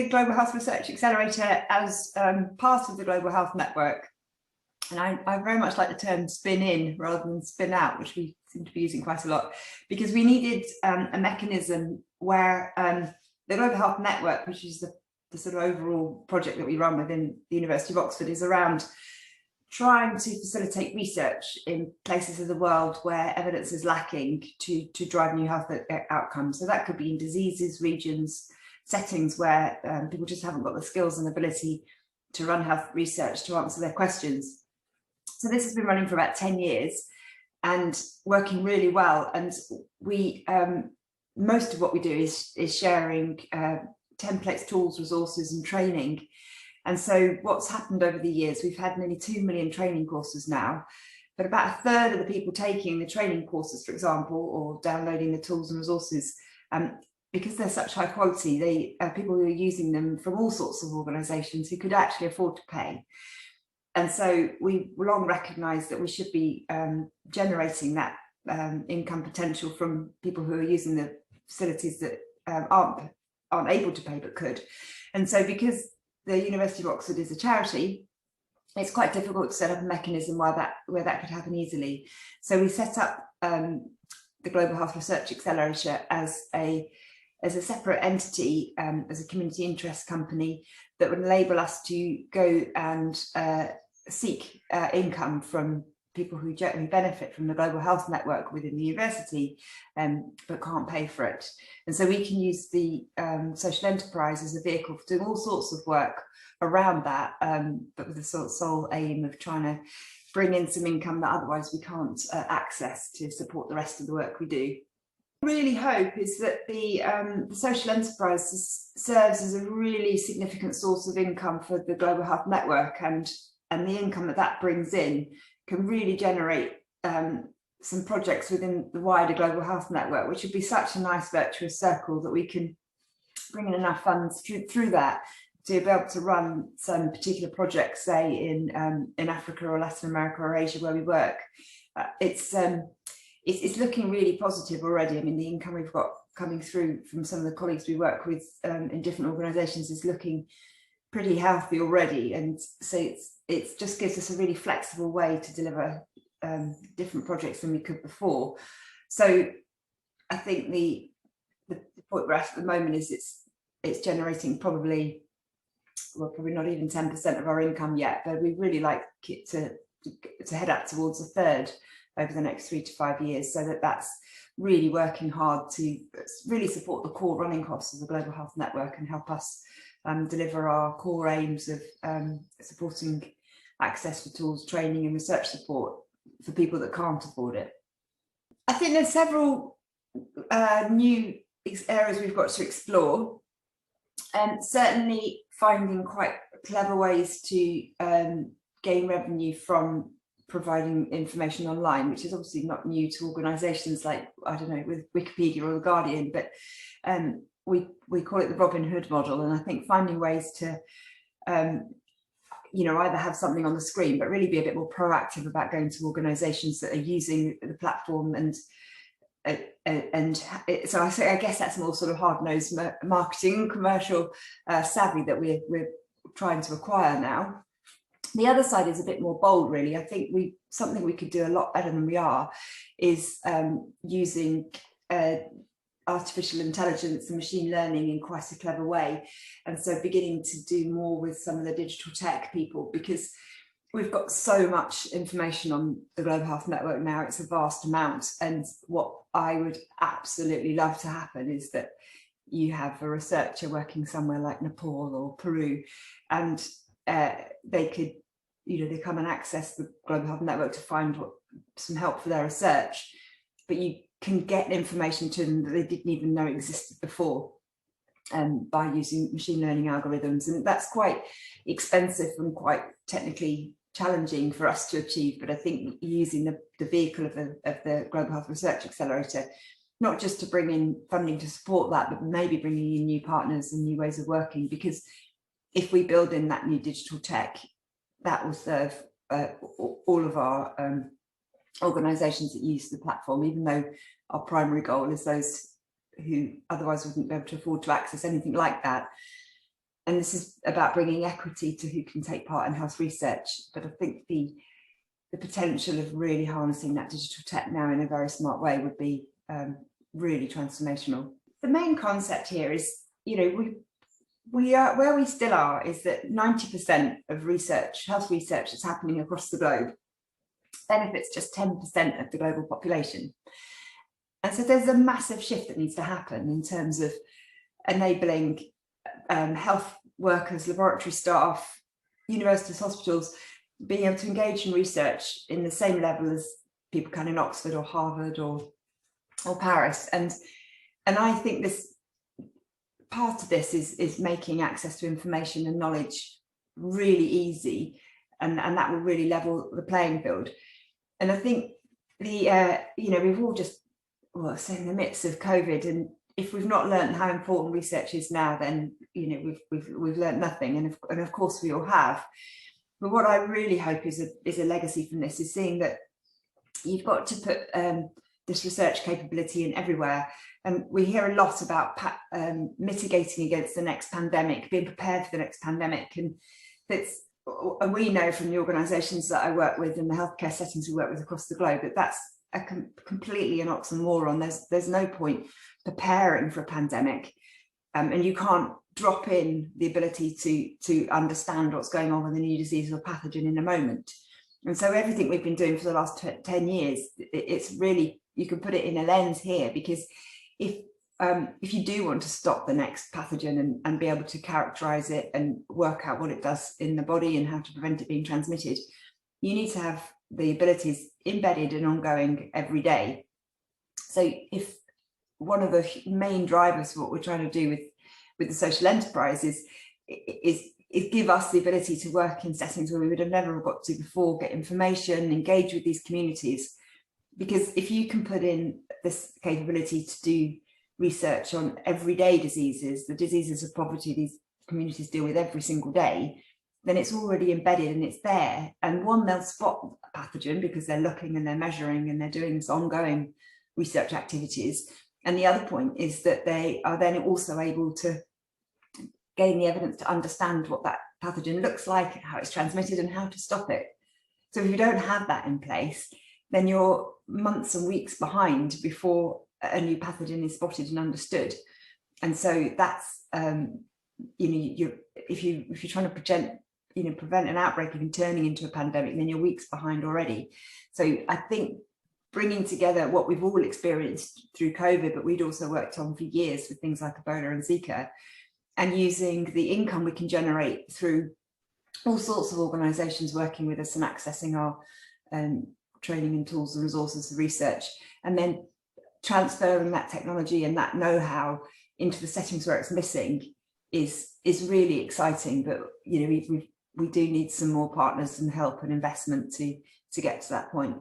the Global Health Research Accelerator as part of the Global Health Network. And I very much like the term spin in rather than spin out, which we seem to be using quite a lot, because we needed a mechanism where the Global Health Network, which is the sort of overall project that we run within the University of Oxford, is around trying to facilitate research in places of the world where evidence is lacking to drive new health outcomes. So that could be in diseases, regions, settings where people just haven't got the skills and ability to run health research to answer their questions. So this has been running for about 10 years and working really well. And we, most of what we do is sharing templates, tools, resources and training. And so what's happened over the years, we've had nearly 2 million training courses now, but about a third of the people taking the training courses, for example, or downloading the tools and resources, because they're such high quality, they people who are using them from all sorts of organisations who could actually afford to pay. And so we long recognised that we should be generating that income potential from people who are using the facilities that aren't able to pay but could. And so because the University of Oxford is a charity, it's quite difficult to set up a mechanism where that could happen easily. So we set up the Global Health Research Accelerator as a separate entity, as a community interest company that would enable us to go and seek income from people who benefit from the Global Health Network within the university, but can't pay for it. And so we can use the social enterprise as a vehicle for doing all sorts of work around that, but with the sole aim of trying to bring in some income that otherwise we can't access to support the rest of the work we do. Really hope is that the social enterprise serves as a really significant source of income for the Global Health Network, and the income that brings in can really generate some projects within the wider Global Health Network, which would be such a nice virtuous circle that we can bring in enough funds through that to be able to run some particular projects, say in Africa or Latin America or Asia where we work. It's looking really positive already. I mean, the income we've got coming through from some of the colleagues we work with in different organisations is looking pretty healthy already, and so it just gives us a really flexible way to deliver different projects than we could before. So I think the point we're at the moment is it's generating probably not even 10% of our income yet, but we'd really like it to head up towards a third over the next 3 to 5 years, so that's really working hard to really support the core running costs of the Global Health Network and help us deliver our core aims of supporting access to tools, training and research support for people that can't afford it. I think there's several new areas we've got to explore, and certainly finding quite clever ways to gain revenue from providing information online, which is obviously not new to organisations like, I don't know, with Wikipedia or The Guardian, but we call it the Robin Hood model. And I think finding ways to, either have something on the screen, but really be a bit more proactive about going to organisations that are using the platform. And so I guess that's more sort of hard-nosed marketing, commercial savvy that we're trying to acquire now. The other side is a bit more bold, really. I think something we could do a lot better than we are is using artificial intelligence and machine learning in quite a clever way. And so beginning to do more with some of the digital tech people, because we've got so much information on the Global Health Network now. It's a vast amount. And what I would absolutely love to happen is that you have a researcher working somewhere like Nepal or Peru, and they could, they come and access the Global Health Network to find some help for their research, but you can get information to them that they didn't even know existed before, by using machine learning algorithms. And that's quite expensive and quite technically challenging for us to achieve. But I think using the vehicle of the Global Health Research Accelerator, not just to bring in funding to support that, but maybe bringing in new partners and new ways of working, because if we build in that new digital tech, that will serve all of our organisations that use the platform, even though our primary goal is those who otherwise wouldn't be able to afford to access anything like that. this is about bringing equity to who can take part in health research. But I think the potential of really harnessing that digital tech now in a very smart way would be really transformational. The main concept here is, we are where we still are is that 90% of research, health research that's happening across the globe, benefits just 10% of the global population. And so there's a massive shift that needs to happen in terms of enabling health workers, laboratory staff, universities, hospitals, being able to engage in research in the same level as people can in Oxford or Harvard or Paris. And I think this part of this is making access to information and knowledge really easy, and that will really level the playing field. And I think we've all just in the midst of COVID, and if we've not learned how important research is now, then we've learned nothing, and of course we all have. But what I really hope is a legacy from this is seeing that you've got to put this research capability in everywhere. And we hear a lot about mitigating against the next pandemic, being prepared for the next pandemic. And we know from the organisations that I work with and the healthcare settings we work with across the globe that that's completely an oxymoron. There's no point preparing for a pandemic, and you can't drop in the ability to understand what's going on with a new disease or pathogen in a moment. And so everything we've been doing for the last 10 years, it's really, you can put it in a lens here, because if you do want to stop the next pathogen and be able to characterize it and work out what it does in the body and how to prevent it being transmitted, you need to have the abilities embedded and ongoing every day. So if one of the main drivers for what we're trying to do with the social enterprise is give us the ability to work in settings where we would have never got to before, get information, engage with these communities. Because if you can put in this capability to do research on everyday diseases, the diseases of poverty these communities deal with every single day, then it's already embedded and it's there. And one, they'll spot a pathogen because they're looking and they're measuring and they're doing this ongoing research activities. And the other point is that they are then also able to gain the evidence to understand what that pathogen looks like, how it's transmitted, and how to stop it. So if you don't have that in place, then you're months and weeks behind before a new pathogen is spotted and understood. And so that's if you're trying to prevent an outbreak even turning into a pandemic, then you're weeks behind already. So I think bringing together what we've all experienced through COVID, but we'd also worked on for years with things like Ebola and Zika, and using the income we can generate through all sorts of organisations working with us and accessing our training and tools and resources for research, and then transferring that technology and that know-how into the settings where it's missing is really exciting. But we do need some more partners and help and investment to get to that point.